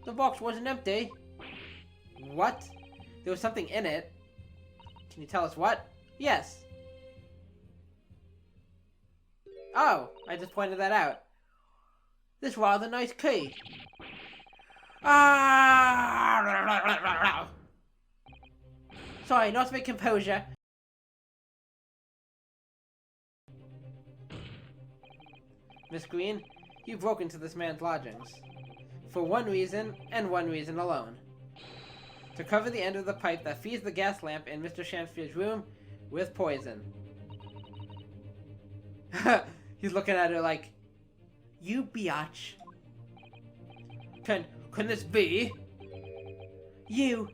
The box wasn't empty. What? There was something in it. Can you tell us what? Yes. Oh, I just pointed that out. This rather nice key. Ah! Sorry, not my composure. Miss Green, you broke into this man's lodgings. For one reason, and one reason alone. To cover the end of the pipe that feeds the gas lamp in Mr. Shamsphere's room with poison. He's looking at her like, you biatch. Can this be? You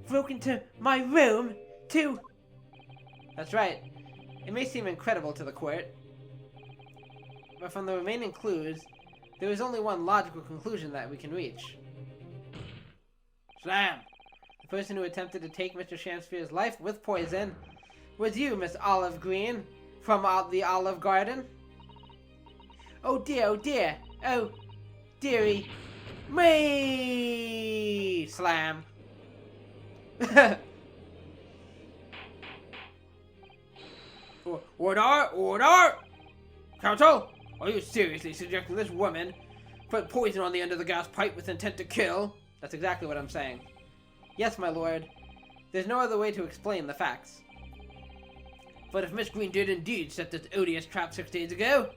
broke into my room to... That's right. It may seem incredible to the court, but from the remaining clues, there is only one logical conclusion that we can reach. Slam! The person who attempted to take Mr. Shamsphere's life with poison was you, Miss Olive Green, from the Olive Garden. Oh dear, oh dearie me! Slam! Order! Counsel, are you seriously suggesting this woman put poison on the end of the gas pipe with intent to kill? That's exactly what I'm saying. Yes, my lord. There's no other way to explain the facts. But if Miss Green did indeed set this odious trap 6 days ago,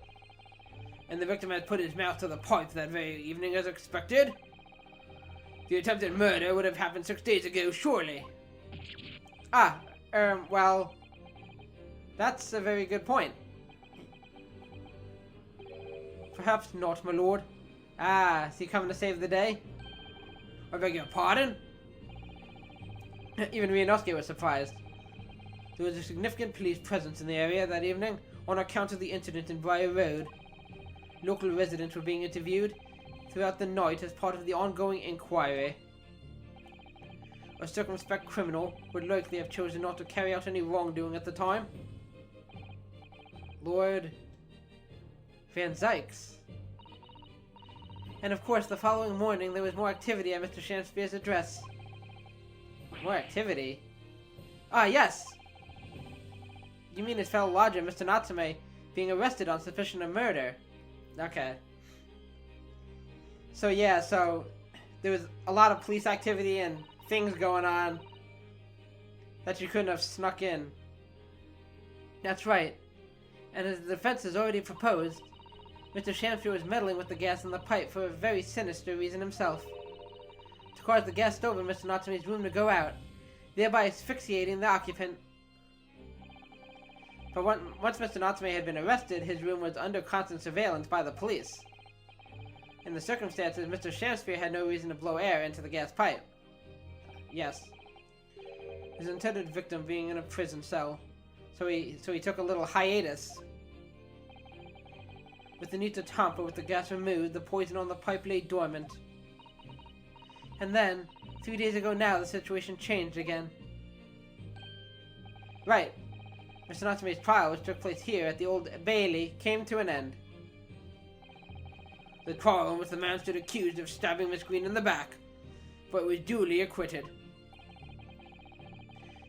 and the victim had put his mouth to the pipe that very evening as expected, the attempted murder would have happened 6 days ago, surely. Well, that's a very good point. Perhaps not, my lord. Is he coming to save the day? I beg your pardon? Even Rianosky was surprised. There was a significant police presence in the area that evening on account of the incident in Briar Road. Local residents were being interviewed throughout the night as part of the ongoing inquiry. A circumspect criminal would likely have chosen not to carry out any wrongdoing at the time. Lord Van Zykes. And of course, the following morning there was more activity at Mr. Shamsphere's address. More activity? Yes! You mean his fellow lodger, Mr. Natsume, being arrested on suspicion of murder. Okay. So there was a lot of police activity and things going on that you couldn't have snuck in. That's right. And as the defense has already proposed, Mr. Shamsphere was meddling with the gas in the pipe for a very sinister reason himself. To cause the gas stove in Mr. Natsume's room to go out, thereby asphyxiating the occupant. But once Mr. Natsume had been arrested, his room was under constant surveillance by the police. In the circumstances, Mr. Shamsphere had no reason to blow air into the gas pipe. Yes. His intended victim being in a prison cell. So he took a little hiatus. With the need to tamper with the gas removed, the poison on the pipe lay dormant. And then, 3 days ago now, the situation changed again. Right. Mr. Natsume's trial, which took place here at the Old Bailey, came to an end. The trial in which the man stood accused of stabbing Miss Green in the back, but was duly acquitted.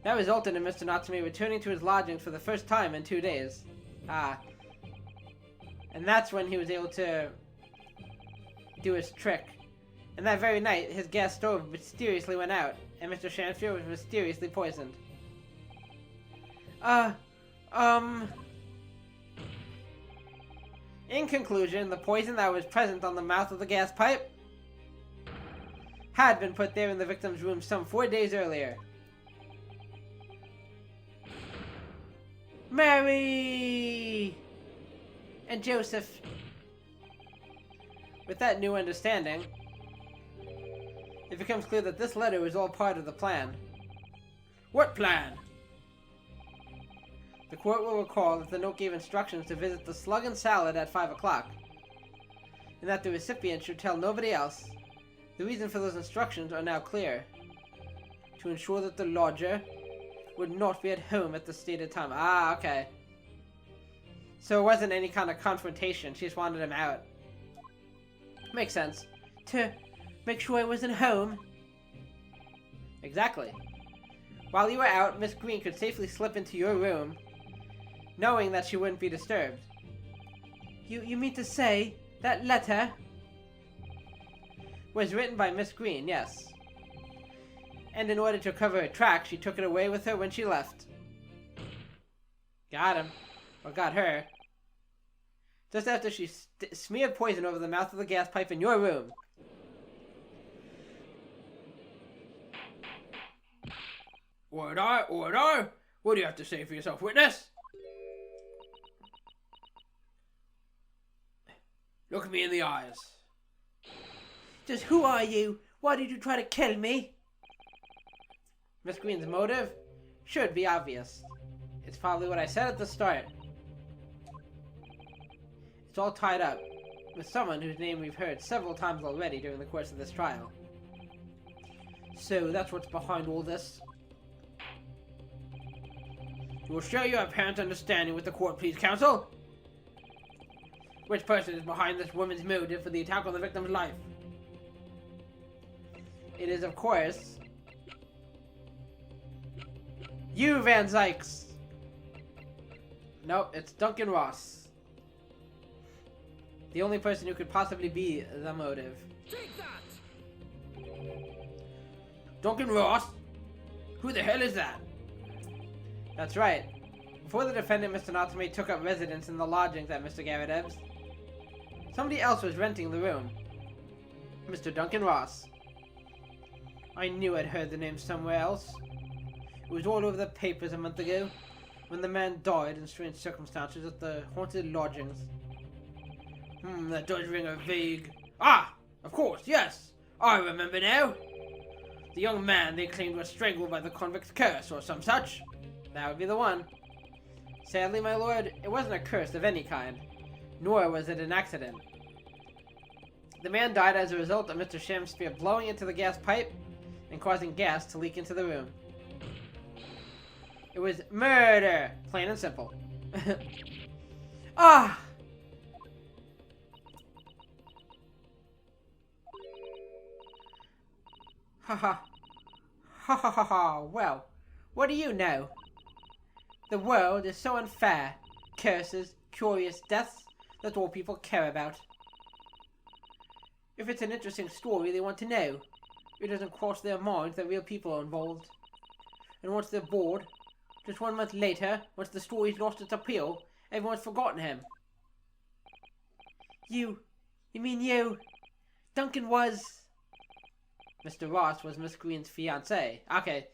That resulted in Mr. Natsume returning to his lodgings for the first time in 2 days. And that's when he was able to do his trick. And that very night, his gas stove mysteriously went out, and Mr. Shamsphere was mysteriously poisoned. In conclusion, the poison that was present on the mouth of the gas pipe had been put there in the victim's room some 4 days earlier. Mary and Joseph. With that new understanding, it becomes clear that this letter was all part of the plan. What plan? The court will recall that the note gave instructions to visit the Slug and Salad at 5 o'clock, and that the recipient should tell nobody else. The reason for those instructions are now clear. To ensure that the lodger would not be at home at the stated time. Okay. So it wasn't any kind of confrontation. She just wanted him out. Makes sense. To Make sure I wasn't home. Exactly. While you were out, Miss Green could safely slip into your room, knowing that she wouldn't be disturbed. You mean to say that letter was written by Miss Green, yes. And in order to cover her tracks, she took it away with her when she left. Got him. Or got her. Just after she smeared poison over the mouth of the gas pipe in your room. Order! Order! What do you have to say for yourself, witness? Look me in the eyes. Just who are you? Why did you try to kill me? Miss Green's motive should be obvious. It's probably what I said at the start. It's all tied up with someone whose name we've heard several times already during the course of this trial. So that's what's behind all this. You will share your apparent understanding with the court, please, counsel. Which person is behind this woman's motive for the attack on the victim's life? It is, of course, you, Van Zykes. Nope, it's Duncan Ross. The only person who could possibly be the motive. Take that! Duncan Ross? Who the hell is that? That's right. Before the defendant, Mr. Natsume, took up residence in the lodgings at Mr. Garrett Ebbs, somebody else was renting the room. Mr. Duncan Ross. I knew I'd heard the name somewhere else. It was all over the papers a month ago, when the man died in strange circumstances at the haunted lodgings. That does ring a vague... Ah! Of course, yes! I remember now! The young man they claimed was strangled by the convict's curse, or some such. That would be the one. Sadly, my lord, it wasn't a curse of any kind, nor was it an accident. The man died as a result of Mr. Shamspeare blowing into the gas pipe and causing gas to leak into the room. It was murder, plain and simple. Ah! Ha ha. Ha ha ha ha. Well, what do you know? The world is so unfair. Curses, curious deaths, that's all people care about. If it's an interesting story they want to know, it doesn't cross their minds that real people are involved. And once they're bored, just 1 month later, once the story's lost its appeal, everyone's forgotten him. You mean you? Duncan was... Mr. Ross was Miss Green's fiancé. Okay,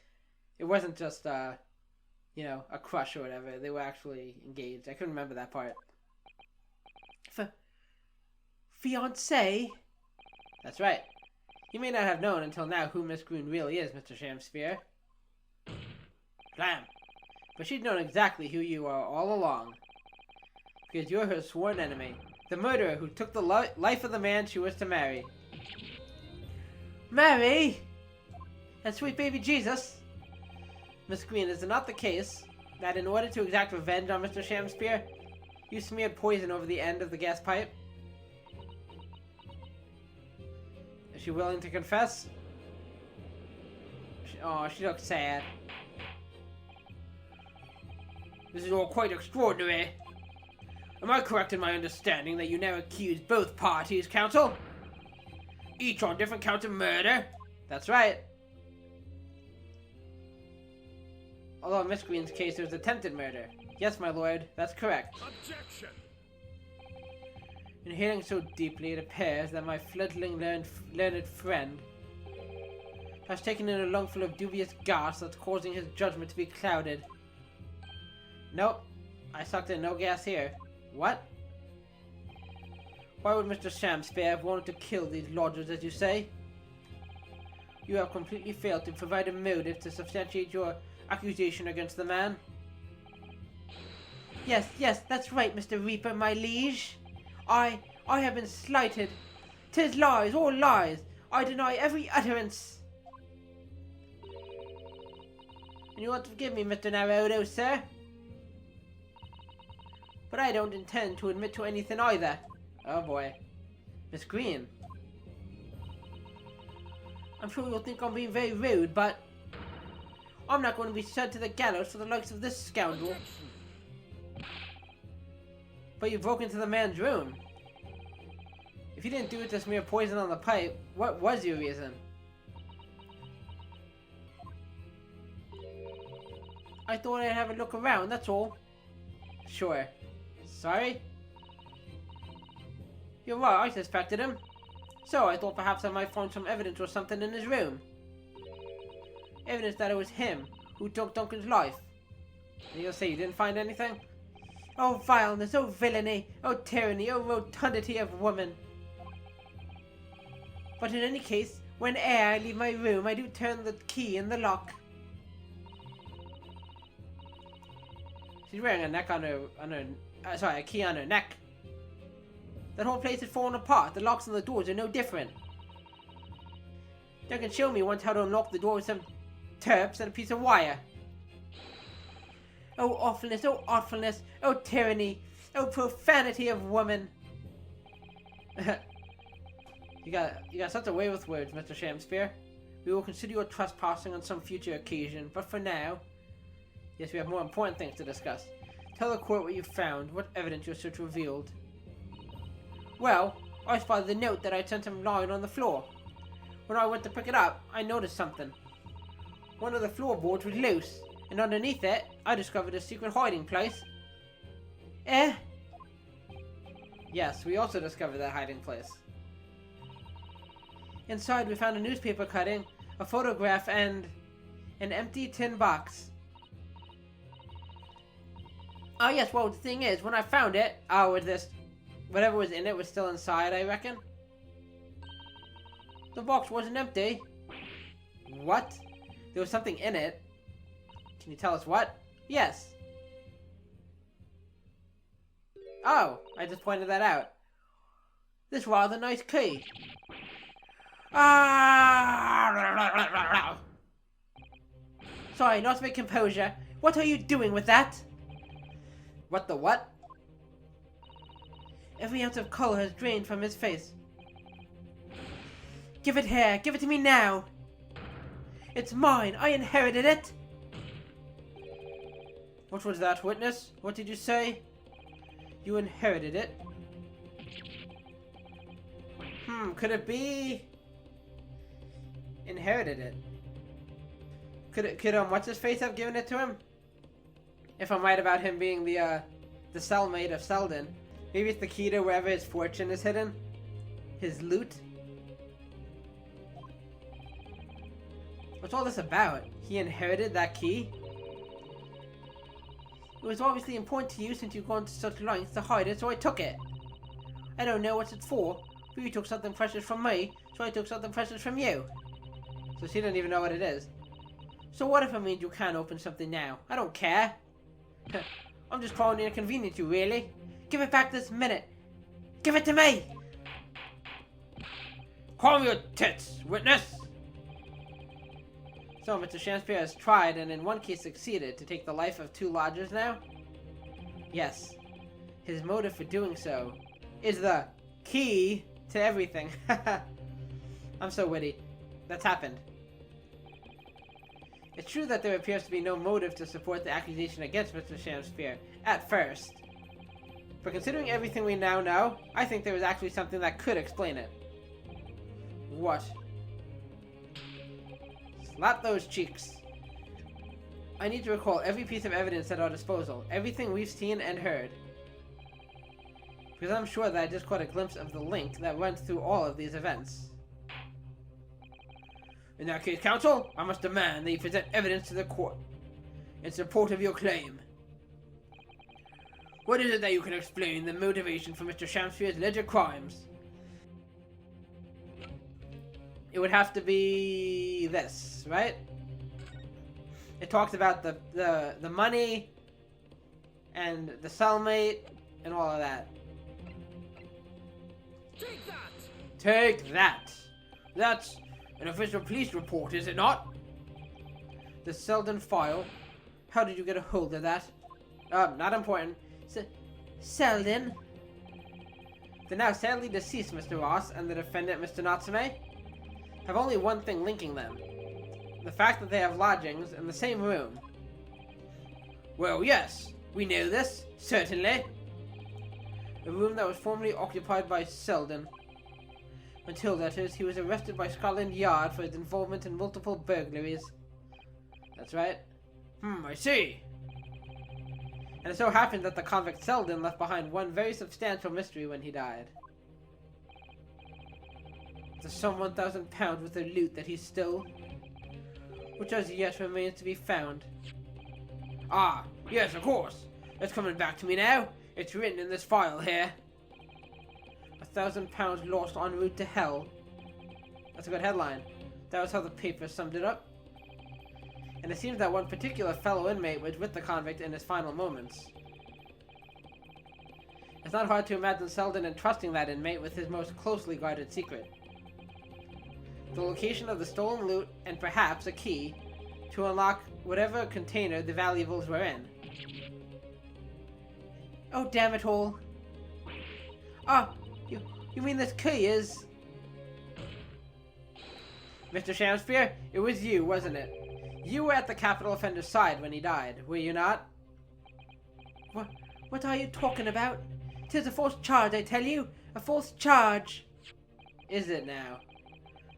it wasn't just, you know, a crush or whatever. They were actually engaged. I couldn't remember that part. Fiancé? That's right. You may not have known until now who Miss Green really is, Mr. Shamspeare. Blam! But she'd known exactly who you are all along. Because you're her sworn enemy. The murderer who took the life of the man she was to marry. Marry? That sweet baby Jesus? Miss Green, is it not the case that in order to exact revenge on Mr. Shamspeare, you smeared poison over the end of the gas pipe? Is she willing to confess? She looks sad. This is all quite extraordinary. Am I correct in my understanding that you now accuse both parties, counsel? Each on different counts of murder? That's right. Although in Miss Green's case, there was attempted murder. Yes, my lord, that's correct. Objection! Inhaling so deeply, it appears that my fledgling learned friend has taken in a lungful of dubious gas that's causing his judgment to be clouded. Nope, I sucked in no gas here. What? Why would Mr. Shamspeare have wanted to kill these lodgers, as you say? You have completely failed to provide a motive to substantiate your accusation against the man. Yes, that's right, Mr. Reaper, my liege. I have been slighted. 'Tis lies, all lies. I deny every utterance. And you want to forgive me, Mr. Naruto, sir? But I don't intend to admit to anything either. Oh boy. Miss Green. I'm sure you'll think I'm being very rude, but I'm not going to be sent to the gallows for the likes of this scoundrel. Objection. But you broke into the man's room. If you didn't do it to smear poison on the pipe, what was your reason? I thought I'd have a look around, that's all. Sure. Sorry? You're right, I suspected him. So I thought perhaps I might find some evidence or something in his room. Evidence that it was him who took Duncan's life. And you'll say you didn't find anything? Oh vileness, oh villainy, oh tyranny, oh rotundity of woman. But in any case, whene'er I leave my room, I do turn the key in the lock. She's wearing a a key on her neck. That whole place is falling apart. The locks on the doors are no different. Duncan showed me once how to unlock the door with some terps and a piece of wire. Oh awfulness, oh tyranny, oh profanity of woman. You got such a way with words, Mr. Shamspeare. We will consider your trespassing on some future occasion, but for now, yes, we have more important things to discuss. Tell the court what you found, what evidence your search revealed. Well, I spotted the note that I sent him lying on the floor. When I went to pick it up, I noticed something. One of the floorboards was loose, and underneath it, I discovered a secret hiding place. Eh? Yes, we also discovered that hiding place. Inside, we found a newspaper cutting, a photograph, and an empty tin box. Oh yes, well the thing is, when I found it, whatever was in it was still inside, I reckon. The box wasn't empty. What? There was something in it. Can you tell us what? Yes. Oh, I just pointed that out. This rather nice key. Ah! Sorry, not to make composure. What are you doing with that? What the what? Every ounce of color has drained from his face. Give it here. Give it to me now. It's mine. I inherited it. What was that, witness? What did you say? You inherited it. Could it be... Inherited it? Could what's his face have given it to him? If I'm right about him being the cellmate of Selden. Maybe it's the key to wherever his fortune is hidden? His loot? What's all this about? He inherited that key? It was obviously important to you since you've gone to such lengths to hide it, so I took it. I don't know what it's for, but you took something precious from me, so I took something precious from you. So she didn't even know what it is. So what if it means you can't open something now? I don't care. I'm just trying to inconvenience you, really. Give it back this minute. Give it to me! Calm your tits, witness! So, Mr. Shamspeare has tried, and in one case succeeded, to take the life of 2 lodgers now? Yes. His motive for doing so is the key to everything. I'm so witty. That's happened. It's true that there appears to be no motive to support the accusation against Mr. Shamspeare, at first. But considering everything we now know, I think there is actually something that could explain it. What? Slap those cheeks. I need to recall every piece of evidence at our disposal, everything we've seen and heard. Because I'm sure that I just caught a glimpse of the link that runs through all of these events. In that case, counsel, I must demand that you present evidence to the court in support of your claim. What is it that you can explain the motivation for Mr. Shamspeare's alleged crimes? It would have to be this, right? It talks about the money and the cellmate and all of that. Take that! Take that! That's an official police report, is it not? The Selden file? How did you get a hold of that? Not important. Selden? The now sadly deceased Mr. Ross and the defendant Mr. Natsume? have only one thing linking them. The fact that they have lodgings in the same room. Well, yes, we know this, certainly. A room that was formerly occupied by Selden. Until, that is, he was arrested by Scotland Yard for his involvement in multiple burglaries. That's right. I see. And it so happened that the convict Selden left behind one very substantial mystery when he died. The sum £1,000 worth of loot that he stole, which as yet remains to be found. Ah, yes, of course. It's coming back to me now. It's written in this file here. £1,000 lost en route to hell. That's a good headline. That was how the paper summed it up. And it seems that one particular fellow inmate was with the convict in his final moments. It's not hard to imagine Selden entrusting that inmate with his most closely guarded secret. The location of the stolen loot, and perhaps a key to unlock whatever container the valuables were in. Oh, damn it all. Ah, you mean this key is... Mr. Shamspeare, it was you, wasn't it? You were at the capital offender's side when he died, were you not? What are you talking about? 'Tis a false charge, I tell you! A false charge! Is it now?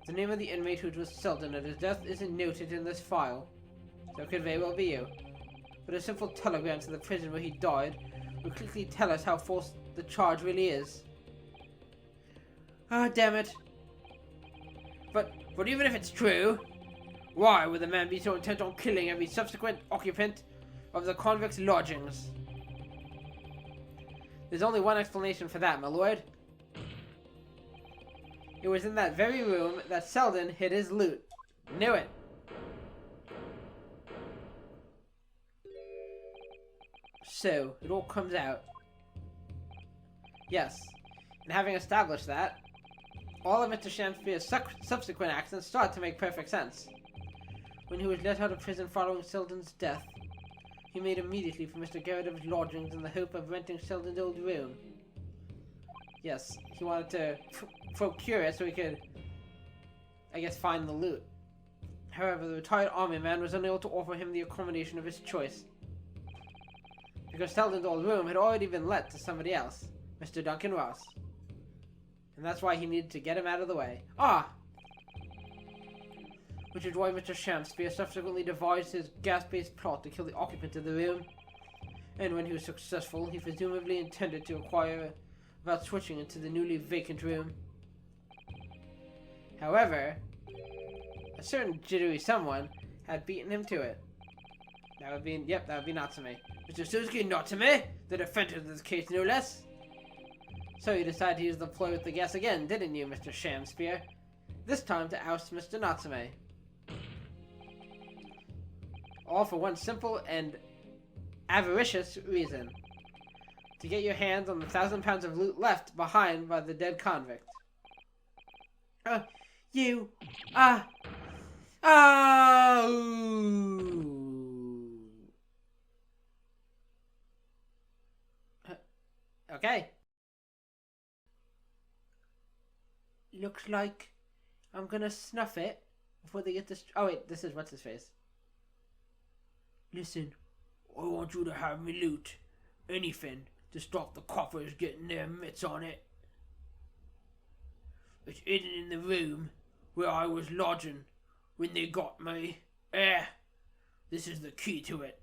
The name of the inmate who was Selden at his death isn't noted in this file, so it could very well be you. But a simple telegram to the prison where he died will quickly tell us how false the charge really is. Ah, damn it. But even if it's true, why would the man be so intent on killing every subsequent occupant of the convict's lodgings? There's only one explanation for that, my lord. It was in that very room that Selden hid his loot. Knew it. So, it all comes out. Yes. And having established that, all of Mr. Shamspeare's subsequent actions start to make perfect sense. When he was let out of prison following Selden's death, he made immediately for Mr. Garrett's lodgings in the hope of renting Selden's old room. Yes, he wanted to procure it so he could, I guess, find the loot. However, the retired army man was unable to offer him the accommodation of his choice, because Selden's old room had already been let to somebody else, Mr. Duncan Ross. And that's why he needed to get him out of the way. Ah! Which is why Mr. Shamspeare subsequently devised his gas-based plot to kill the occupant of the room. And when he was successful, he presumably intended to acquire without switching into the newly vacant room. However, a certain jittery someone had beaten him to it. That would be Natsume. Mr. Suzuki Natsume, the defender of this case, no less. So you decided to use the ploy with the gas again, didn't you, Mr. Shamspeare? This time to oust Mr. Natsume. All for one simple and avaricious reason. To get your hands on the £1,000 of loot left behind by the dead convict. Okay. Looks like I'm gonna snuff it before they get this. Oh wait, this is what's his face. Listen, I want you to have me loot. Anything to stop the coppers getting their mitts on it. It's hidden in the room where I was lodging when they got me. This is the key to it.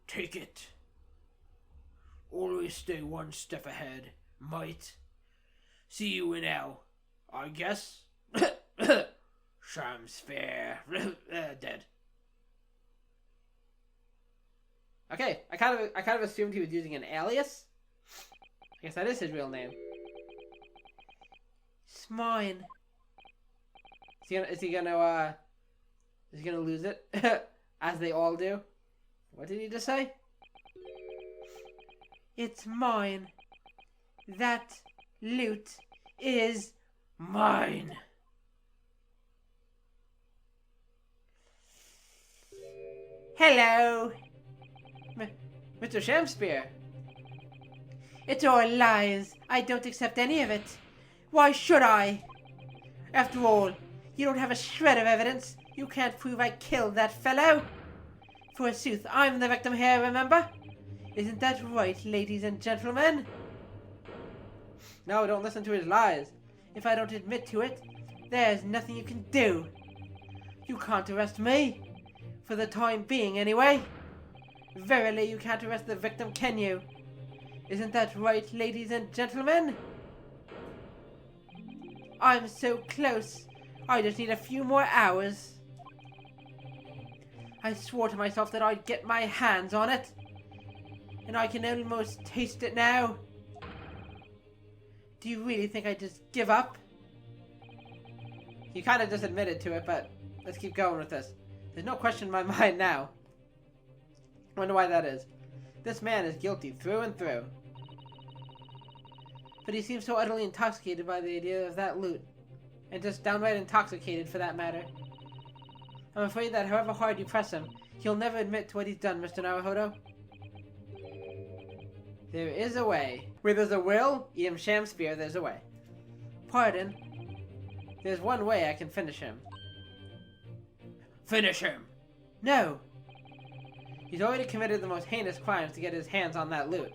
Take it. Always stay one step ahead, mate. See you in hell, I guess. Shamspeare. Dead. Okay, I kind of assumed he was using an alias. I guess that is his real name. It's mine. Is he gonna lose it? As they all do? What did he just say? It's mine. That loot is mine. Hello. Mr. Shamspeare. It's all lies. I don't accept any of it. Why should I? After all, You don't have a shred of evidence. You can't prove I killed that fellow. Forsooth, I'm the victim here, remember? Isn't that right, ladies and gentlemen? No, don't listen to his lies. If I don't admit to it, there's nothing you can do. You can't arrest me. For the time being, anyway. Verily, you can't arrest the victim, can you? Isn't that right, ladies and gentlemen? I'm so close. I just need a few more hours. I swore to myself that I'd get my hands on it. And I can almost taste it now. Do you really think I just give up? You kind of just admitted to it, but let's keep going with this. There's no question in my mind now. I wonder why that is. This man is guilty through and through. But he seems so utterly intoxicated by the idea of that loot. And just downright intoxicated, for that matter. I'm afraid that however hard you press him, he'll never admit to what he's done, Mr. Naruhodo. There is a way. Where there's a will, E.M. Shamspear, there's a way. Pardon? There's one way I can finish him. Finish him! No! He's already committed the most heinous crimes to get his hands on that loot.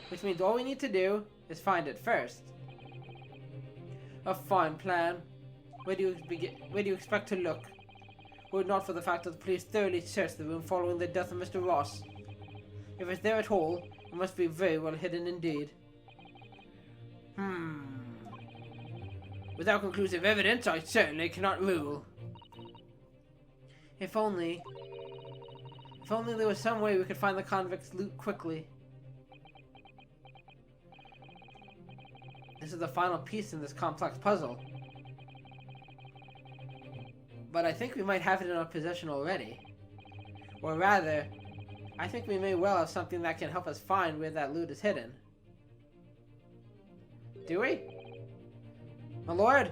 Which means all we need to do is find it first. A fine plan. Where do you expect to look? Were it not for the fact that the police thoroughly searched the room following the death of Mr. Ross. If it's there at all, it must be very well hidden indeed. Without conclusive evidence, I certainly cannot rule. If only there was some way we could find the convict's loot quickly. This is the final piece in this complex puzzle. But I think we might have it in our possession already. Or rather, I think we may well have something that can help us find where that loot is hidden. Do we? My lord?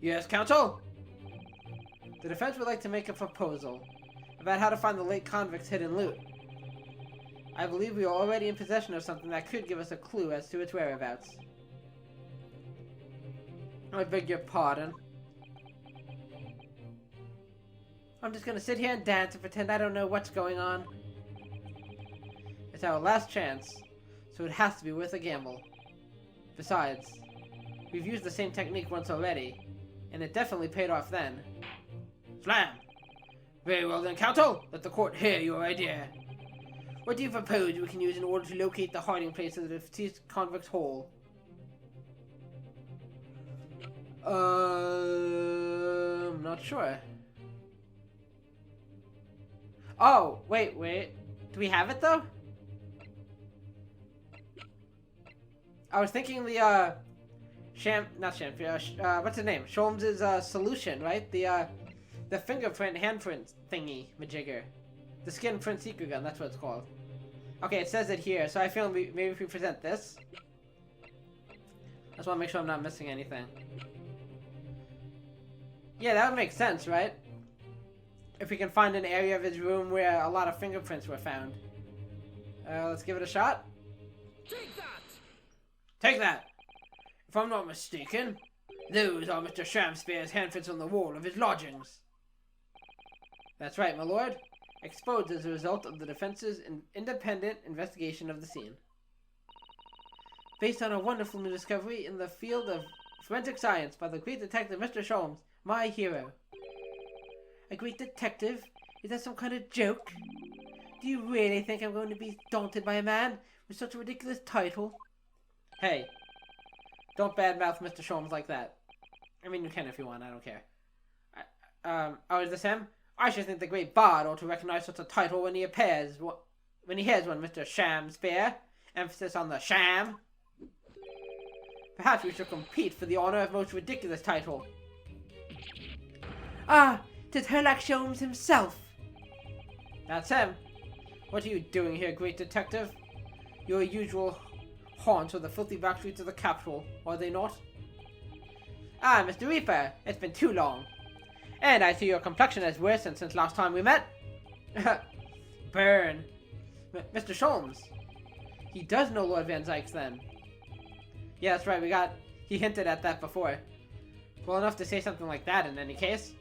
Yes, counsel? The defense would like to make a proposal about how to find the late convict's hidden loot. I believe we are already in possession of something that could give us a clue as to its whereabouts. I beg your pardon. I'm just gonna sit here and dance and pretend I don't know what's going on. It's our last chance, so it has to be worth a gamble. Besides, we've used the same technique once already, and it definitely paid off then. Slam! Very well then, counsel, let the court hear your idea. What do you propose we can use in order to locate the hiding place of the deceased convict's hole? I'm not sure. Oh, wait. Do we have it, though? I was thinking the, what's his name? Sholmes' solution, right? The fingerprint handprint thingy, majigger. The skin print secret gun, that's what it's called. Okay, it says it here, so I feel maybe if we present this. I just want to make sure I'm not missing anything. Yeah, that would make sense, right? If we can find an area of his room where a lot of fingerprints were found. Let's give it a shot. Take that! Take that! If I'm not mistaken, those are Mr. Shamspear's handprints on the wall of his lodgings. That's right, my lord. Exposed as a result of the defense's independent investigation of the scene. Based on a wonderful new discovery in the field of forensic science by the great detective Mr. Sholmes, my hero. A great detective? Is that some kind of joke? Do you really think I'm going to be daunted by a man with such a ridiculous title? Hey, don't badmouth Mr. Sholmes like that. I mean, you can if you want, I don't care. Oh, is this him? I should think the great bard ought to recognize such a title when he hears one, Mr. Shamspear. Emphasis on the sham. Perhaps we should compete for the honor of most ridiculous title. Ah, 'tis Herlock Sholmes himself. That's him. What are you doing here, great detective? Your usual haunts are the filthy back streets of the capital, are they not? Ah, Mr. Reaper, it's been too long. And I see your complexion has worsened since last time we met. Burn. Mr. Sholmes. He does know Lord Van Zykes then. Yeah, that's right, he hinted at that before. Well enough to say something like that in any case.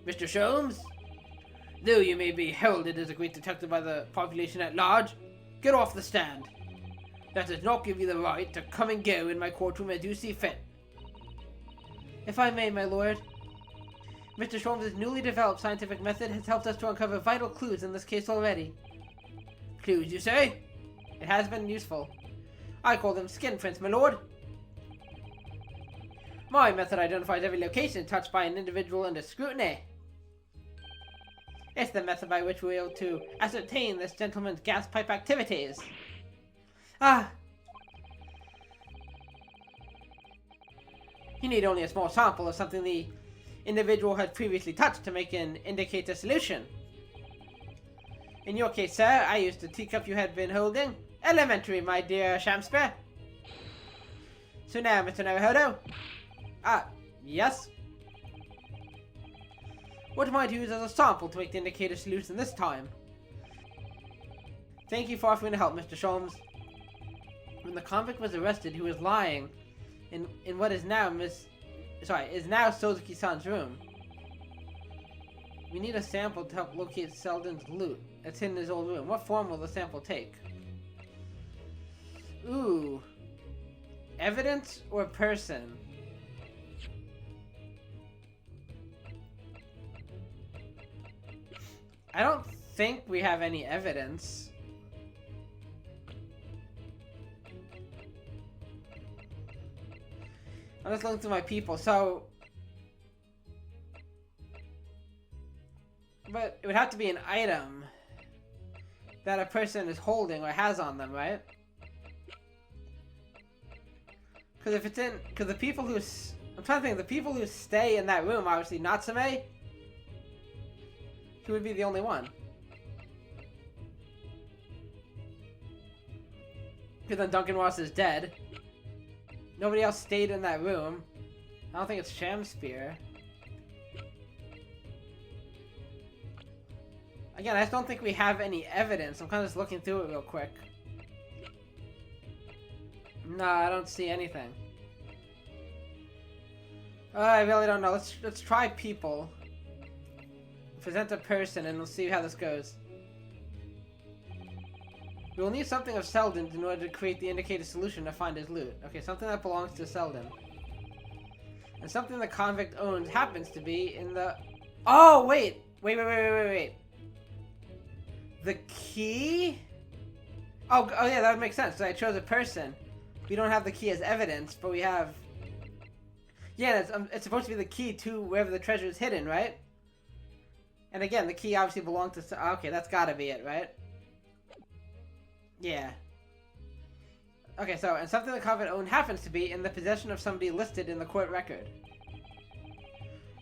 Mr. Sholmes? Though you may be heralded as a great detective by the population at large, get off the stand. That does not give you the right to come and go in my courtroom as you see fit. If I may, my lord. Mr. Sholmes' newly developed scientific method has helped us to uncover vital clues in this case already. Clues, you say? It has been useful. I call them skin prints, my lord. My method identifies every location touched by an individual under scrutiny. It's the method by which we're able to ascertain this gentleman's gas pipe activities. Ah! You need only a small sample of something the individual had previously touched to make an indicator solution. In your case, sir, I used the teacup you had been holding. Elementary, my dear Shamspeare. So now, Mr. Naruhodo. Ah, yes? What am I to use as a sample to make the indicator solution this time? Thank you for offering to help, Mr. Sholmes. When the convict was arrested, he was lying in what is now Sozuki-san's room. We need a sample to help locate Selden's loot that's hidden in his old room. What form will the sample take? Ooh. Evidence or person? I don't think we have any evidence. I'm just looking through my people, so... But it would have to be an item that a person is holding or has on them, right? Because if it's in... Because the people who... I'm trying to think, the people who stay in that room, obviously Natsume... He would be the only one. Because then Duncan Ross is dead. Nobody else stayed in that room. I don't think it's Shamspeare. Again, I just don't think we have any evidence. I'm kind of just looking through it real quick. No, I don't see anything. I really don't know. Let's try people. Present a person and we'll see how this goes. We will need something of Selden in order to create the indicated solution to find his loot. Okay, something that belongs to Selden. And something the convict owns happens to be in the... Oh, wait! Wait. The key? Oh yeah, that would make sense. So I chose a person. We don't have the key as evidence, but we have... Yeah, it's supposed to be the key to wherever the treasure is hidden, right? And again, the key obviously belonged to... Okay, that's gotta be it, right? Yeah. Okay, so, and something the convict owned happens to be in the possession of somebody listed in the court record.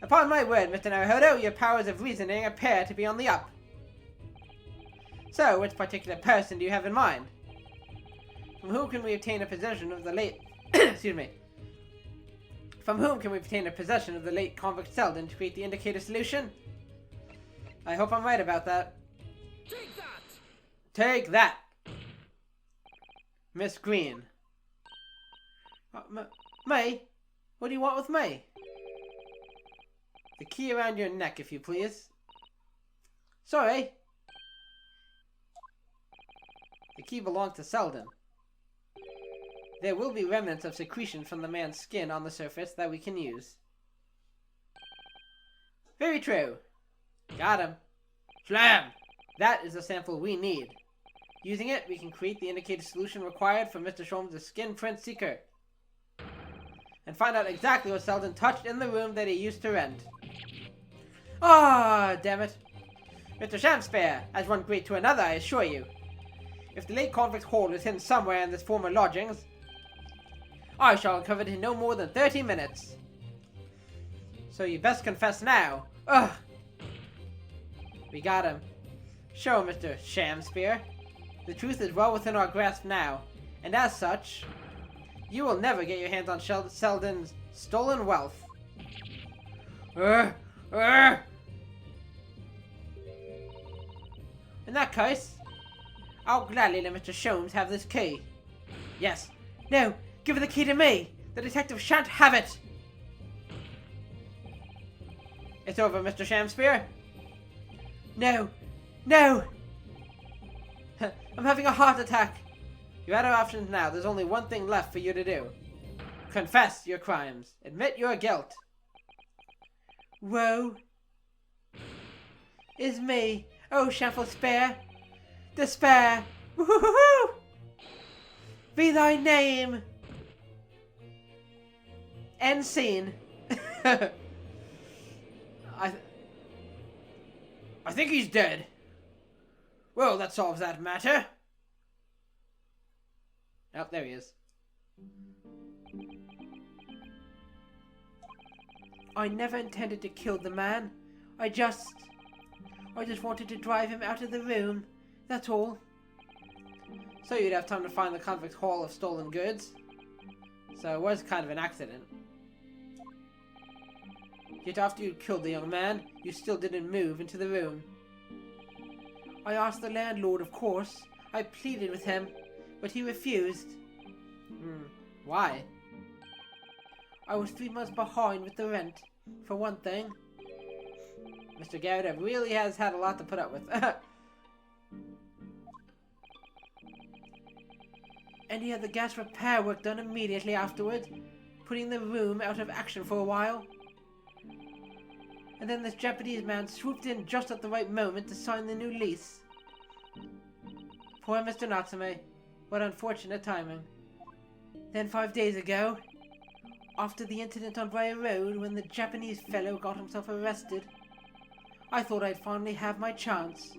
Upon my word, Mr. Naruhodo, your powers of reasoning appear to be on the up. So, which particular person do you have in mind? From whom can we obtain a possession of the late... Excuse me. From whom can we obtain a possession of the late convict Selden to create the indicator solution? I hope I'm right about that. Take that! Take that! Miss Green. May? What do you want with May? The key around your neck, if you please. Sorry. The key belongs to Selden. There will be remnants of secretion from the man's skin on the surface that we can use. Very true. Got him. Slam! That is the sample we need. Using it, we can create the indicated solution required for Mr. Sholmes' skin print seeker. And find out exactly what Selden touched in the room that he used to rent. Ah, damn it. Mr. Shamspeare has run great to another, I assure you. If the late convict's hoard is hidden somewhere in this former lodgings, I shall uncover it in no more than 30 minutes. So you best confess now. Ugh. We got him. Show, Mr. Shamspeare. The truth is well within our grasp now, and as such, you will never get your hands on Selden's stolen wealth. In that case, I'll gladly let Mr. Sholmes have this key. Yes. No, give the key to me. The detective shan't have it. It's over, Mr. Shamspear. No. No! I'm having a heart attack. You're out of options now. There's only one thing left for you to do. Confess your crimes. Admit your guilt. Woe is me, oh shameful spare. Despair. Woo-hoo-hoo-hoo! Be thy name. End scene. I think he's dead. Well, that solves that matter. Oh, there he is. I never intended to kill the man. I just wanted to drive him out of the room. That's all. So you'd have time to find the convict haul of stolen goods. So it was kind of an accident. Yet after you'd killed the young man, you still didn't move into the room. I asked the landlord, of course. I pleaded with him, but he refused. Why? I was 3 months behind with the rent, for one thing. Mr. Garrett really has had a lot to put up with. And he had the gas repair work done immediately afterward, putting the room out of action for a while. And then this Japanese man swooped in just at the right moment to sign the new lease. Poor Mr. Natsume. What unfortunate timing. Then 5 days ago, after the incident on Briar Road when the Japanese fellow got himself arrested, I thought I'd finally have my chance.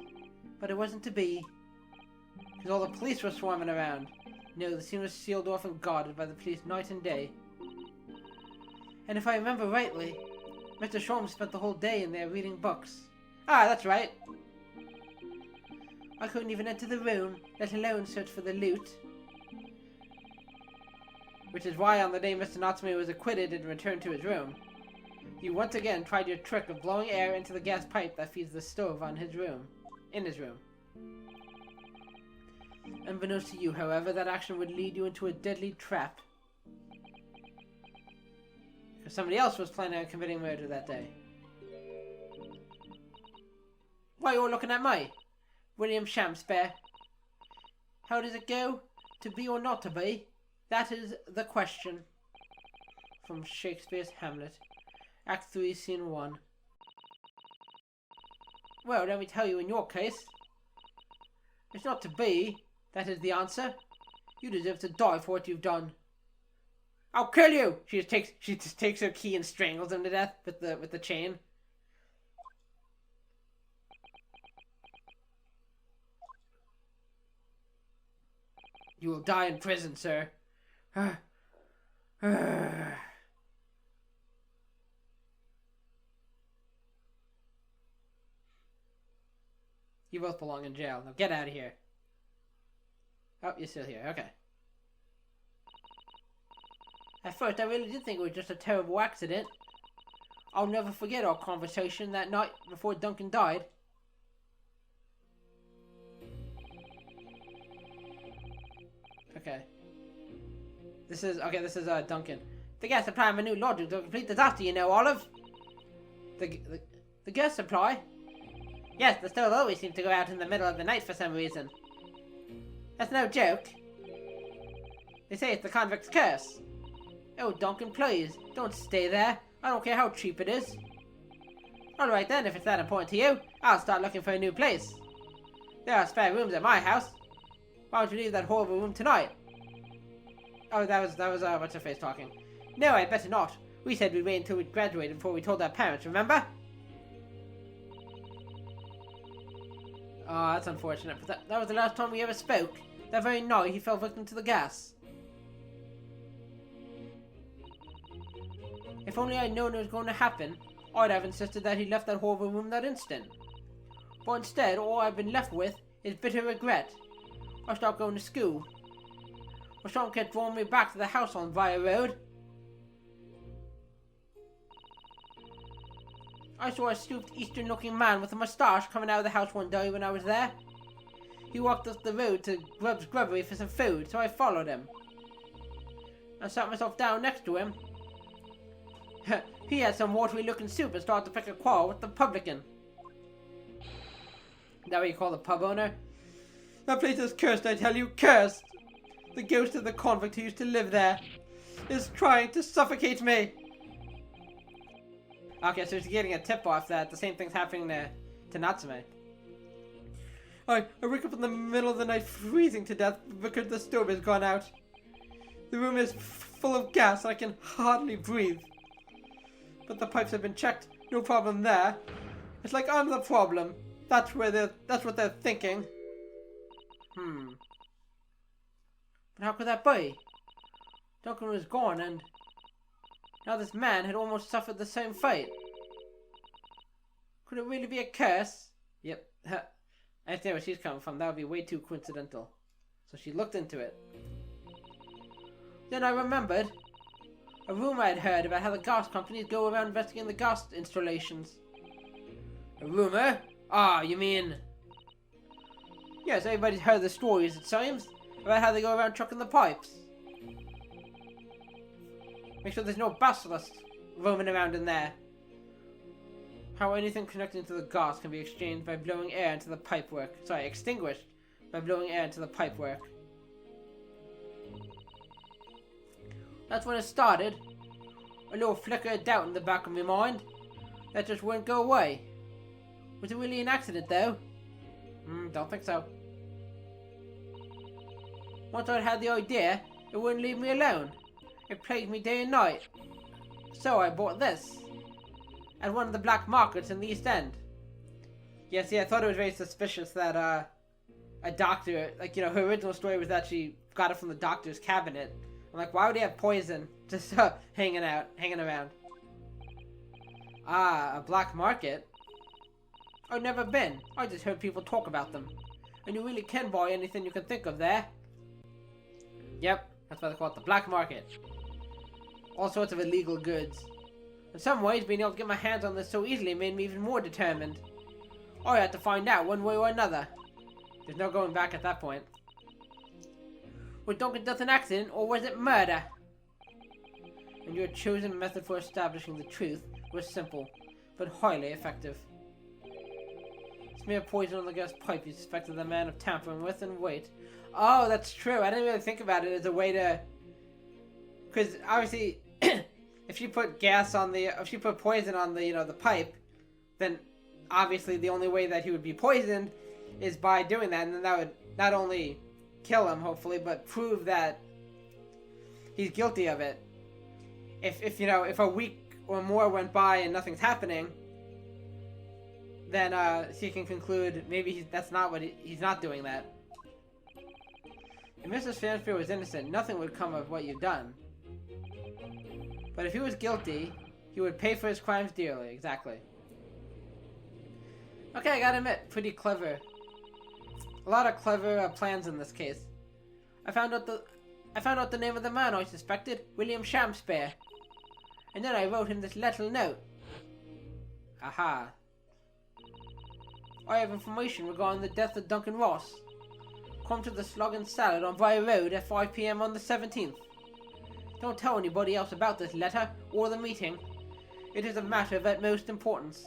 But it wasn't to be. Because all the police were swarming around. No, the scene was sealed off and guarded by the police night and day. And if I remember rightly, Mr. Sholmes spent the whole day in there reading books. Ah, that's right. I couldn't even enter the room, let alone search for the loot. Which is why on the day Mr. Natsume was acquitted and returned to his room, you once again tried your trick of blowing air into the gas pipe that feeds the stove in his room. Unbeknownst to you, however, that action would lead you into a deadly trap. Because somebody else was planning on committing murder that day. Why are you all looking at me? William Shamspear. How does it go? To be or not to be? That is the question. From Shakespeare's Hamlet. Act 3, Scene 1. Well, let me tell you in your case. It's not to be. That is the answer. You deserve to die for what you've done. I'll kill you! She just takes her key and strangles him to death with the chain. You will die in prison, sir. You both belong in jail. Now get out of here. Oh, you're still here. Okay. At first, I really did think it was just a terrible accident. I'll never forget our conversation that night before Duncan died. Okay. This is Duncan. The gas supply of my new lodging is a complete disaster, you know, Olive. The gas supply? Yes, the stove always seems to go out in the middle of the night for some reason. That's no joke. They say it's the convict's curse. Oh, Duncan, please, don't stay there. I don't care how cheap it is. Alright then, if it's that important to you, I'll start looking for a new place. There are spare rooms at my house. Why don't you leave that horrible room tonight? Oh, that was what's-her-face talking. No, I'd better not. We said we'd wait until we graduated before we told our parents, remember? Oh, that's unfortunate, but that was the last time we ever spoke. That very night he fell victim to the gas. If only I'd known it was going to happen, I'd have insisted that he left that horrible room that instant. But instead, all I've been left with is bitter regret. I stopped going to school. But someone kept drawing me back to the house on Briar Road. I saw a stooped eastern-looking man with a moustache coming out of the house one day when I was there. He walked up the road to Grubb's Grubbery for some food, so I followed him. I sat myself down next to him. He had some watery looking soup and started to pick a quarrel with the publican. Is that what you call the pub owner? That place is cursed, I tell you, cursed! The ghost of the convict who used to live there is trying to suffocate me! Okay, so she's getting a tip off that the same thing's happening to Natsume. I wake up in the middle of the night freezing to death because the stove has gone out. The room is full of gas and I can hardly breathe. But the pipes have been checked, no problem there. It's like I'm the problem. That's what they're thinking. But how could that be? Duncan was gone and now this man had almost suffered the same fate. Could it really be a curse? Yep. I understand where she's coming from. That would be way too coincidental. So she looked into it. Then I remembered a rumor I'd heard about how the gas companies go around investigating the gas installations. A rumor? Ah, you mean... Yes, everybody's heard the stories, it seems, about how they go around trucking the pipes. Make sure there's no basilisks roaming around in there. How anything connecting to the gas can be exchanged by blowing air into the pipework. Sorry, extinguished by blowing air into the pipework. That's when it started. A little flicker of doubt in the back of my mind. That just wouldn't go away. Was it really an accident though? Don't think so. Once I'd had the idea, it wouldn't leave me alone. It plagued me day and night. So I bought this. At one of the black markets in the East End. Yeah, see, I thought it was very suspicious that, a doctor, like, you know, her original story was that she got it from the doctor's cabinet. I'm like, why would he have poison just hanging around? Ah, a black market? I've never been. I just heard people talk about them. And you really can buy anything you can think of there. Yep, that's why they call it the black market. All sorts of illegal goods. In some ways, being able to get my hands on this so easily made me even more determined. I had to find out one way or another. There's no going back at that point. Was Duncan Death an accident, or was it murder? And your chosen method for establishing the truth was simple, but highly effective. Smear poison on the gas pipe you suspected the man of tampering with, and wait. Oh, that's true. I didn't really think about it as a way to... Because, obviously, if she put poison on the, the pipe, then obviously the only way that he would be poisoned is by doing that, and then that would not only kill him, hopefully, but prove that he's guilty of it. If a week or more went by and nothing's happening, then she can conclude maybe he's not doing that. If Mrs. Fanspear was innocent, nothing would come of what you've done. But if he was guilty, he would pay for his crimes dearly. Exactly. Okay, I gotta admit, pretty clever. A lot of clever plans in this case. I found out the name of the man I suspected, William Shamspeare. And then I wrote him this little note. Aha. I have information regarding the death of Duncan Ross. Come to the Slug and Salad on Briar Road at 5 p.m. on the 17th. Don't tell anybody else about this letter or the meeting. It is a matter of utmost importance.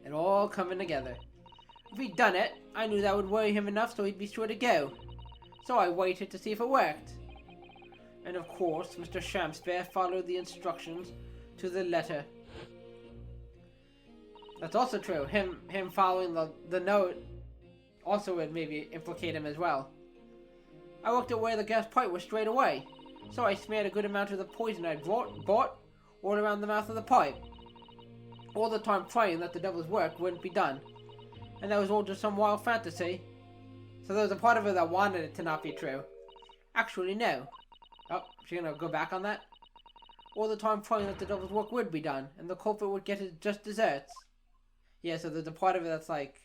It all coming together. If he'd done it, I knew that would worry him enough so he'd be sure to go. So I waited to see if it worked. And of course, Mr. Shamspeare followed the instructions to the letter. That's also true. Him following the note also would maybe implicate him as well. I looked at where the gas pipe was straight away, so I smeared a good amount of the poison I'd bought all around the mouth of the pipe. All the time praying that the devil's work wouldn't be done. And that was all just some wild fantasy. So there was a part of her that wanted it to not be true. Actually, no. Oh, she's gonna go back on that? All the time praying that the devil's work would be done, and the culprit would get his just desserts. Yeah, so there's a part of it that's like...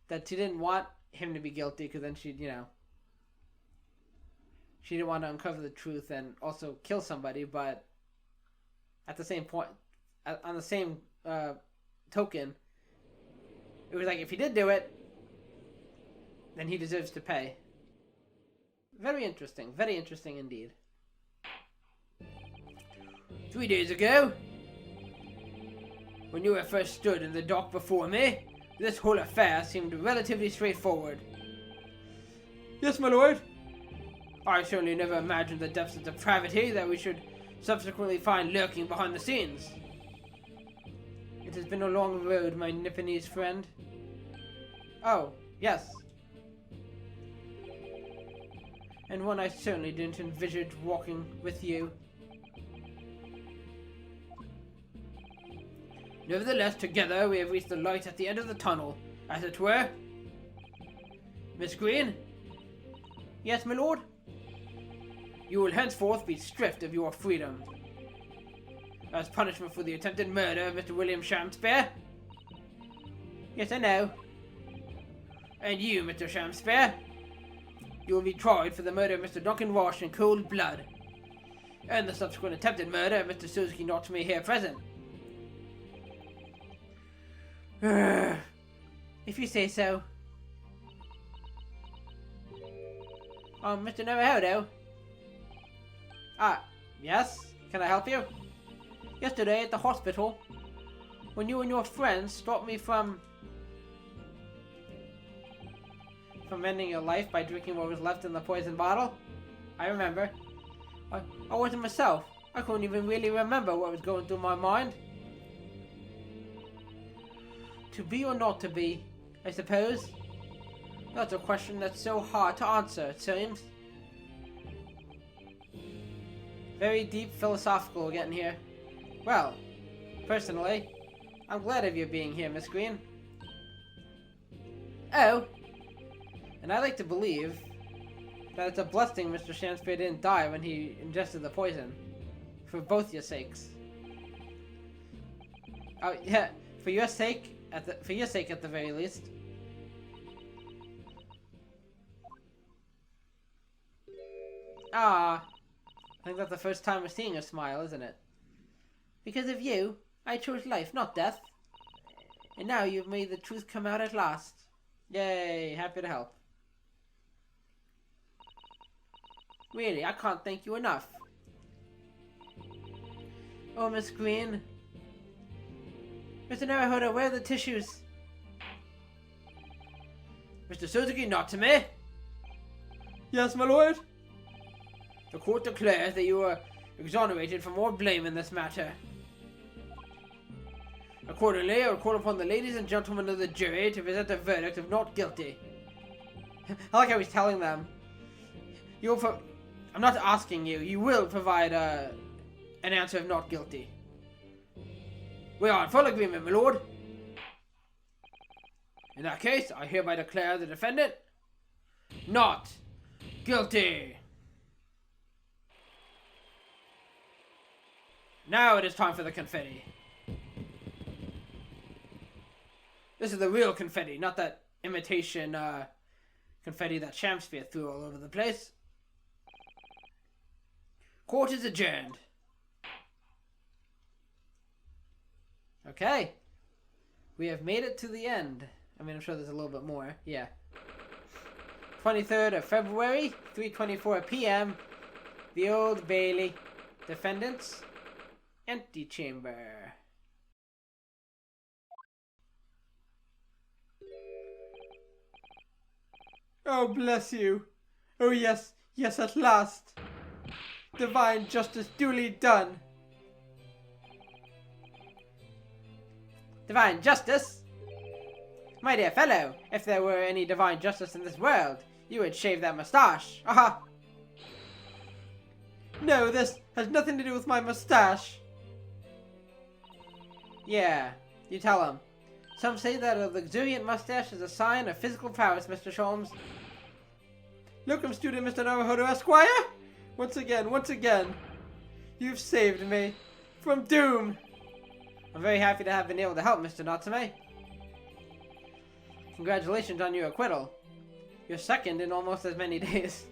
that she didn't want him to be guilty, because then she'd, she didn't want to uncover the truth and also kill somebody, but at the same point, on the same token, it was like if he did do it, then he deserves to pay. Very interesting indeed. 3 days ago, when you were first stood in the dock before me, this whole affair seemed relatively straightforward. Yes, my lord. I certainly never imagined the depths of depravity that we should subsequently find lurking behind the scenes. It has been a long road, my Nipponese friend. Oh, yes. And one I certainly didn't envisage walking with you. Nevertheless, together we have reached the light at the end of the tunnel, as it were. Miss Green? Yes, my lord? You will henceforth be stripped of your freedom. As punishment for the attempted murder of Mr. William Shamspeare. Yes, I know. And you, Mr. Shamspeare, you will be tried for the murder of Mr. Duncan Walsh in cold blood, and the subsequent attempted murder of Mr. Suzuki Natsume here present. If you say so. Mr. Naruhodo? Yes? Can I help you? Yesterday at the hospital, when you and your friends stopped me from ending your life by drinking what was left in the poison bottle. I remember. I wasn't myself. I couldn't even really remember what was going through my mind. To be or not to be, I suppose. That's a question that's so hard to answer, it seems. Very deep philosophical getting here. Well, personally, I'm glad of your being here, Miss Green. Oh, and I like to believe that it's a blessing Mr. Shamspeare didn't die when he ingested the poison. For both your sakes. Oh yeah, for your sake at the very least. I think that's the first time we're seeing her smile, isn't it? Because of you, I chose life, not death. And now you've made the truth come out at last. Yay, happy to help. Really, I can't thank you enough. Oh, Miss Green. Mr. Naruhodo, where are the tissues? Mr. Suzuki, not to me. Yes, my lord. The court declares that you are exonerated from all blame in this matter. Accordingly, I will call upon the ladies and gentlemen of the jury to present a verdict of not guilty. I like how he's telling them. I'm not asking you. You will provide an answer of not guilty. We are in full agreement, my lord. In that case, I hereby declare the defendant not guilty. Now it is time for the confetti. This is the real confetti, not that imitation confetti that Shamspeare threw all over the place. Court is adjourned. Okay. We have made it to the end. I mean, I'm sure there's a little bit more. Yeah. 23rd of February, 3:24 p.m. The Old Bailey. Defendants. Antechamber. Oh, bless you. Oh, yes, yes, at last. Divine justice duly done. Divine justice? My dear fellow, if there were any divine justice in this world, you would shave that mustache. Aha! No, this has nothing to do with my mustache. Yeah, you tell him. Some say that a luxuriant mustache is a sign of physical prowess, Mr. Sholmes. Locum student Mr. Naruhodo Esquire? Once again, you've saved me from doom. I'm very happy to have been able to help, Mr. Natsume. Congratulations on your acquittal. You're second in almost as many days.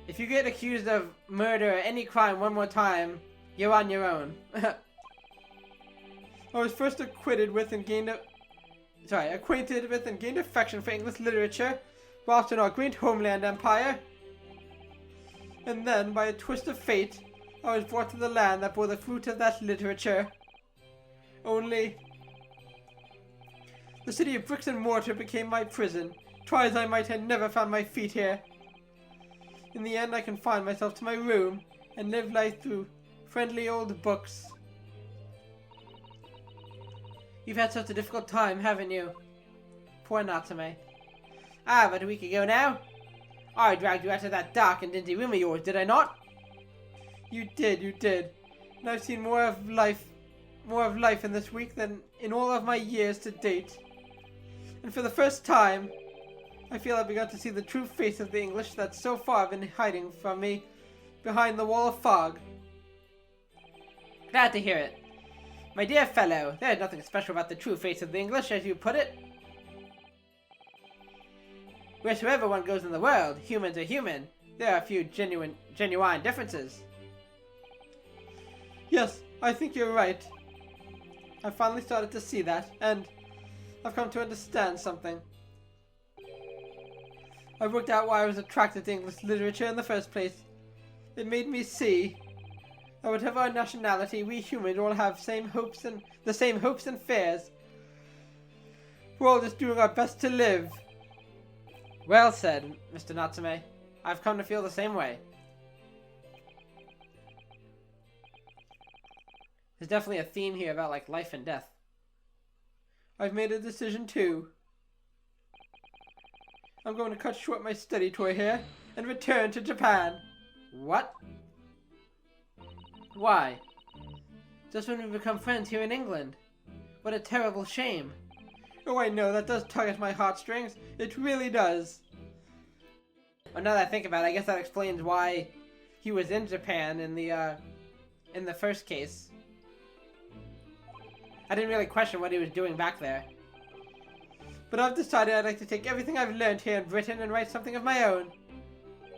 If you get accused of murder or any crime one more time, you're on your own. I was first acquainted with and gained affection for English literature whilst in our great homeland empire. And then, by a twist of fate, I was brought to the land that bore the fruit of that literature. Only, the city of bricks and mortar became my prison. Try as I might, I never found my feet here. In the end, I confined myself to my room and lived life through friendly old books. You've had such a difficult time, haven't you? Poor Natsume. About a week ago now, I dragged you out of that dark and dingy room of yours, did I not? You did. And I've seen more of life in this week than in all of my years to date. And for the first time, I feel I've begun to see the true face of the English that's so far been hiding from me behind the wall of fog. Glad to hear it. My dear fellow, there is nothing special about the true face of the English, as you put it. Wheresoever one goes in the world, humans are human. There are a few genuine differences. Yes, I think you're right. I've finally started to see that, and I've come to understand something. I worked out why I was attracted to English literature in the first place. It made me see that whatever our nationality, we humans all have the same hopes and fears. We're all just doing our best to live. Well said, Mr. Natsume. I've come to feel the same way. There's definitely a theme here about like life and death. I've made a decision too. I'm going to cut short my study tour here and return to Japan. What? Why? Just when we become friends here in England. What a terrible shame. Oh, I know, that does tug at my heartstrings. It really does. Well, now that I think about it, I guess that explains why he was in Japan in the first case. I didn't really question what he was doing back there. But I've decided I'd like to take everything I've learned here in Britain and write something of my own.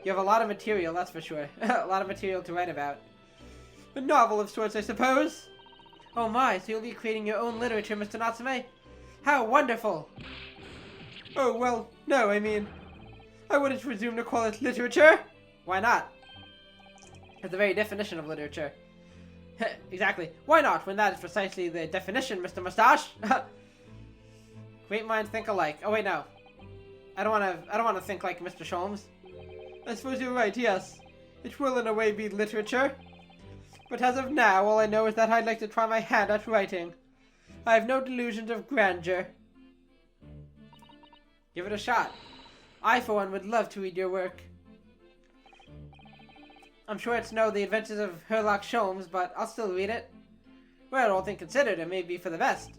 You have a lot of material, that's for sure. A lot of material to write about. A novel of sorts, I suppose. Oh my, so you'll be creating your own literature, Mr. Natsume? How wonderful! Oh, well, no, I mean, I wouldn't presume to call it literature. Why not? It's the very definition of literature. Exactly. Why not, when that is precisely the definition, Mr. Mustache? Great minds think alike. Oh wait, no. I don't want to think like Mr. Sholmes. I suppose you're right, yes. It will in a way be literature. But as of now, all I know is that I'd like to try my hand at writing. I have no delusions of grandeur. Give it a shot. I, for one, would love to read your work. I'm sure it's no The Adventures of Sherlock Sholmes, but I'll still read it. Well, all things considered, it may be for the best.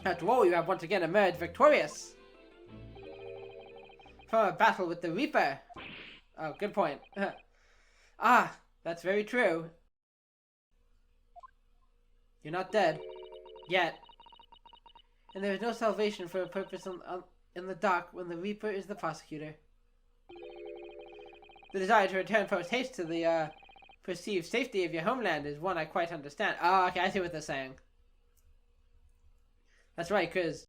After all, you have once again emerged victorious from a battle with the Reaper. Oh, good point. Ah, that's very true. You're not dead. Yet. And there is no salvation for a purpose in the dock when the Reaper is the prosecutor. The desire to return post-haste to the perceived safety of your homeland is one I quite understand. Oh, okay, I see what they're saying. That's right, because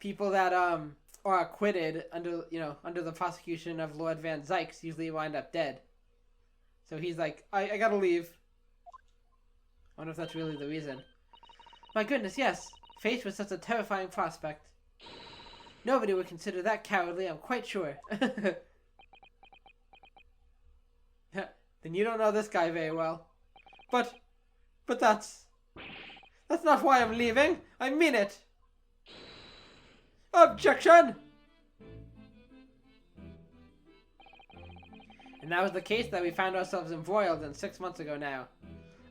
people that are acquitted under the prosecution of Lord Van Zykes usually wind up dead. So he's like, I gotta leave. I wonder if that's really the reason. My goodness, yes. Faced with such a terrifying prospect. Nobody would consider that cowardly, I'm quite sure. Then you don't know this guy very well. But that's not why I'm leaving. I mean it. Objection! And that was the case that we found ourselves embroiled in 6 months ago now.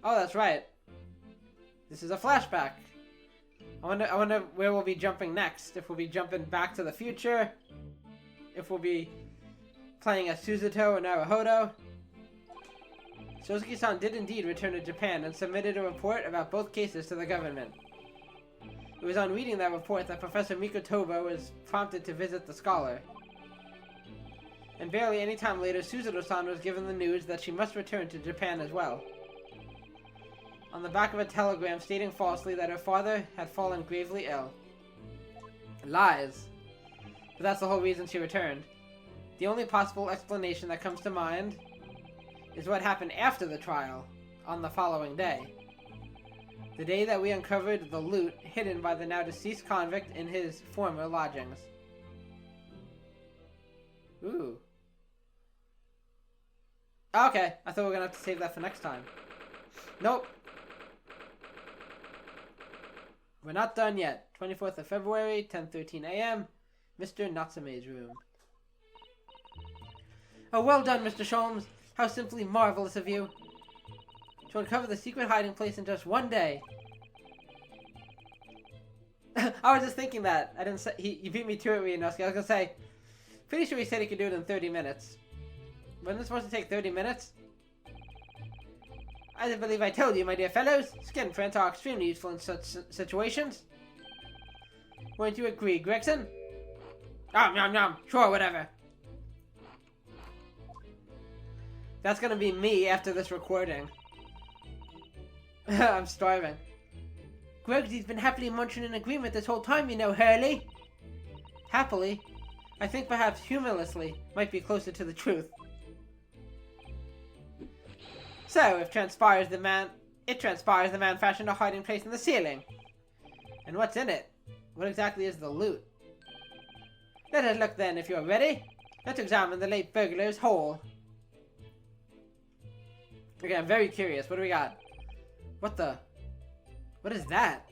Oh, that's right. This is a flashback. I wonder where we'll be jumping next. If we'll be jumping back to the future. If we'll be playing as Suzuto or Naruhodo. Shosuke-san did indeed return to Japan and submitted a report about both cases to the government. It was on reading that report that Professor Mikotoba was prompted to visit the scholar. And barely any time later, Suzuto-san was given the news that she must return to Japan as well. On the back of a telegram stating falsely that her father had fallen gravely ill. Lies. But that's the whole reason she returned. The only possible explanation that comes to mind is what happened after the trial, on the following day. The day that we uncovered the loot hidden by the now deceased convict in his former lodgings. Ooh. Okay, I thought we were gonna have to save that for next time. Nope. We're not done yet. 24th of February, 10:13 a.m. Mr. Natsume's room. Oh, well done, Mr. Sholmes. How simply marvelous of you. To uncover the secret hiding place in just one day. I was just thinking that. I didn't say... He beat me to it, Ryunosuke. I was gonna say... Pretty sure he said he could do it in 30 minutes. Wasn't it supposed to take 30 minutes? I didn't believe I told you, my dear fellows. Skin prints are extremely useful in such situations. Wouldn't you agree, Gregson? Nom nom. Sure, whatever. That's gonna be me after this recording. I'm starving. Gregsy's been happily munching in agreement this whole time, you know, Hurley. Happily. I think perhaps humorlessly might be closer to the truth. So, it transpires the man fashioned a hiding place in the ceiling. And what's in it? What exactly is the loot? Let us look then, if you're ready. Let's examine the late burglar's hole. Okay, I'm very curious. What do we got? What is that?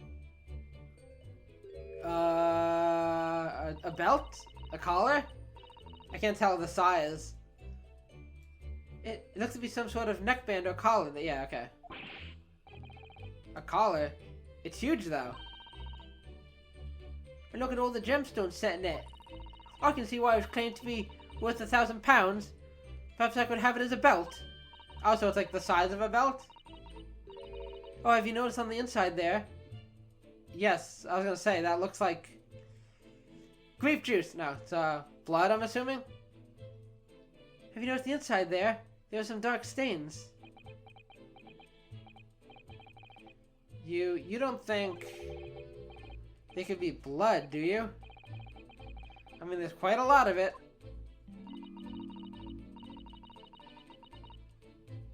A belt? A collar? I can't tell the size. It looks to be some sort of neckband or collar. Yeah, okay. A collar? It's huge, though. And look at all the gemstones set in it. I can see why it was claimed to be worth £1,000. Perhaps I could have it as a belt. Also, it's like the size of a belt. Oh, have you noticed on the inside there? Yes, I was gonna say, that looks like... grape juice. No, it's blood, I'm assuming. Have you noticed the inside there? There are some dark stains. You don't think they could be blood, do you? I mean, there's quite a lot of it.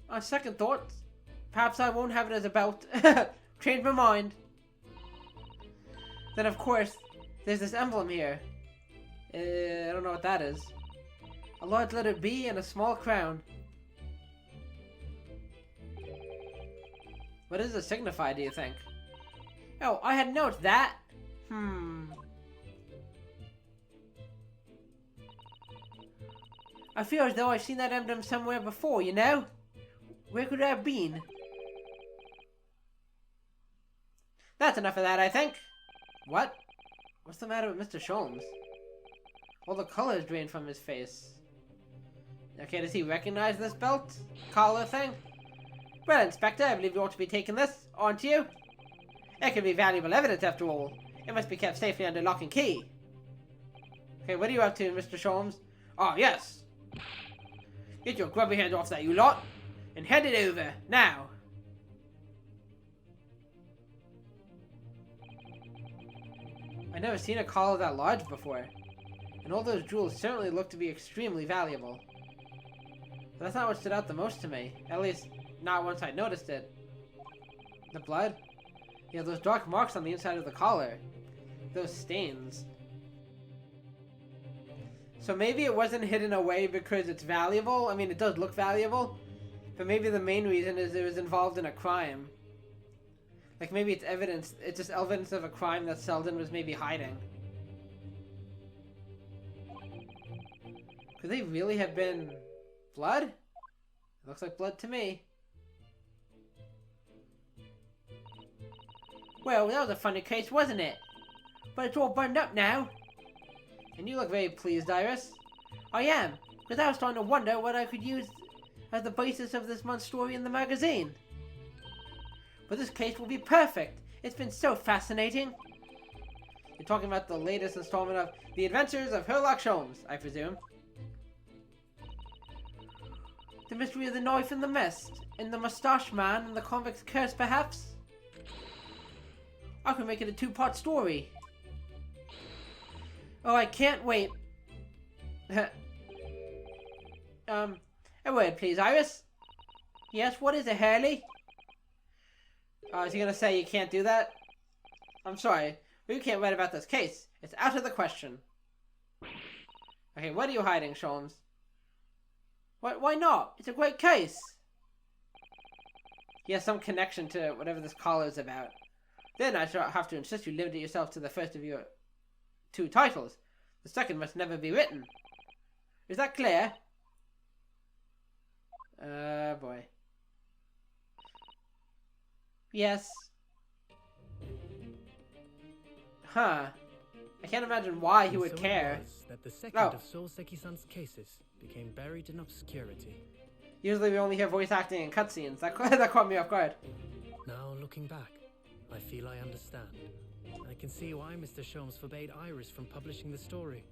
On second thought, perhaps I won't have it as a belt. Change my mind. Then, of course, there's this emblem here. I don't know what that is. A large letter B and a small crown. What does it signify, do you think? Oh, I hadn't noticed that. I feel as though I've seen that emblem somewhere before, you know? Where could it have been? That's enough of that, I think. What? What's the matter with Mr. Sholmes? All the colors drained from his face. Okay, does he recognize this belt? Collar thing? Well, Inspector, I believe you ought to be taking this, aren't you? It could be valuable evidence, after all. It must be kept safely under lock and key. Okay, what are you up to, Mr. Sholmes? Oh, yes. Get your grubby hands off that, you lot. And hand it over, now. I've never seen a collar that large before. And all those jewels certainly look to be extremely valuable. But that's not what stood out the most to me. At least, not once I noticed it. The blood? Yeah, those dark marks on the inside of the collar. Those stains. So maybe it wasn't hidden away because it's valuable. I mean, it does look valuable. But maybe the main reason is it was involved in a crime. Like maybe it's evidence, it's just evidence of a crime that Selden was maybe hiding. Could they really have been blood? It looks like blood to me. Well, that was a funny case, wasn't it? But it's all burned up now. And you look very pleased, Iris. I am, because I was starting to wonder what I could use as the basis of this month's story in the magazine. But this case will be perfect. It's been so fascinating. You're talking about the latest installment of The Adventures of Sherlock Holmes, I presume. The mystery of the knife in the mist, and the mustache man, and the convict's curse, perhaps? I could make it a two-part story. Oh, I can't wait. A word, please, Iris. Yes, what is it, Hurley? Is he gonna say you can't do that? I'm sorry, but you can't write about this case. It's out of the question. Okay, what are you hiding, Sholmes? Why not? It's a great case. He has some connection to whatever this collar is about. Then I shall have to insist you limit yourself to the first of your 2 titles. The second must never be written. Is that clear? Boy. Yes. Huh. I can't imagine why he would care. It was that the second of Souseki-san's cases became buried in obscurity. Usually we only hear voice acting and cutscenes. That caught me off guard. Now, looking back, I feel I understand. I can see why Mr. Sholmes forbade Iris from publishing the story.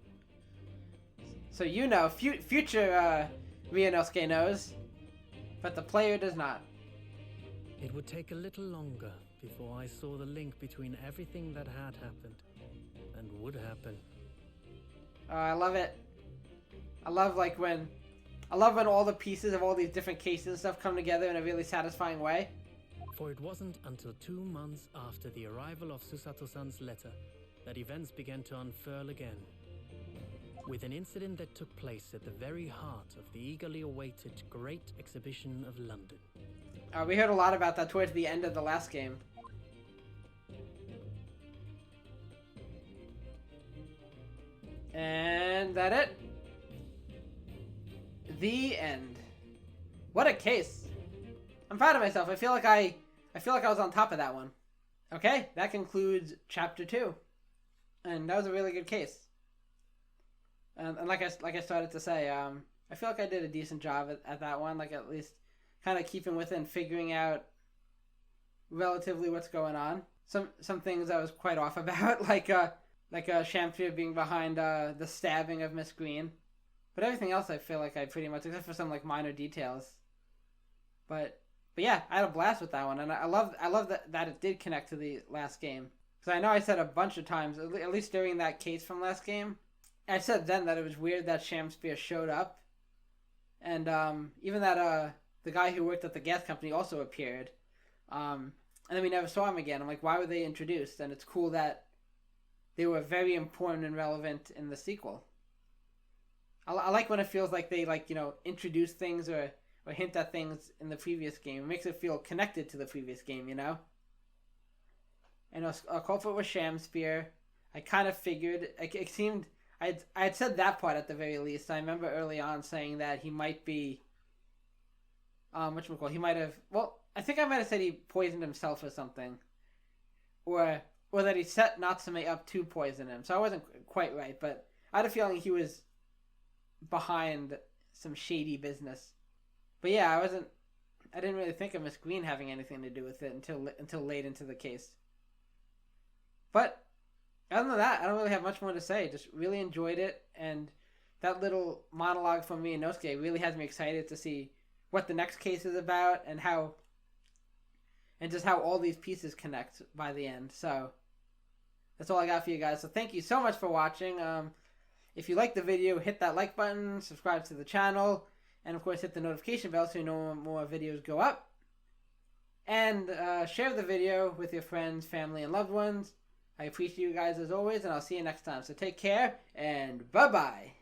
So you know, future Ryunosuke knows, but the player does not. It would take a little longer before I saw the link between everything that had happened and would happen. I love it. I love when all the pieces of all these different cases and stuff come together in a really satisfying way. For it wasn't until 2 months after the arrival of Susato-san's letter that events began to unfurl again. With an incident that took place at the very heart of the eagerly awaited Great Exhibition of London. We heard a lot about that towards the end of the last game. And that it? The end. What a case. I'm proud of myself. I feel like I was on top of that one. Okay, that concludes chapter 2. And that was a really good case. And like I started to say, I feel like I did a decent job at that one, like at least kind of keeping with it and figuring out relatively what's going on. Some things I was quite off about, like Shamspeare being behind the stabbing of Miss Green. But everything else I feel like I pretty much, except for some like minor details. But yeah, I had a blast with that one, and I love that it did connect to the last game. Because I know I said a bunch of times, at least during that case from last game, I said then that it was weird that Shamspeare showed up, and even that the guy who worked at the gas company also appeared, and then we never saw him again. I'm like, why were they introduced? And it's cool that they were very important and relevant in the sequel. I like when it feels like they introduce things or hint at things in the previous game. It makes it feel connected to the previous game, you know? And a culprit was Shamspeare. I kind of figured, it seemed, I had said that part at the very least. I remember early on saying that he might be, he might have, well, I think I might have said he poisoned himself or something. Or that he set Natsume up to poison him. So I wasn't quite right, but I had a feeling he was behind some shady business. But yeah, I didn't really think of Miss Green having anything to do with it until late into the case. But other than that, I don't really have much more to say. Just really enjoyed it, and that little monologue from Ryunosuke really has me excited to see what the next case is about and just how all these pieces connect by the end. So that's all I got for you guys. So thank you so much for watching. If you liked the video, hit that like button, subscribe to the channel, and of course hit the notification bell so you know when more videos go up. And share the video with your friends, family, and loved ones. I appreciate you guys as always, and I'll see you next time. So take care, and bye-bye.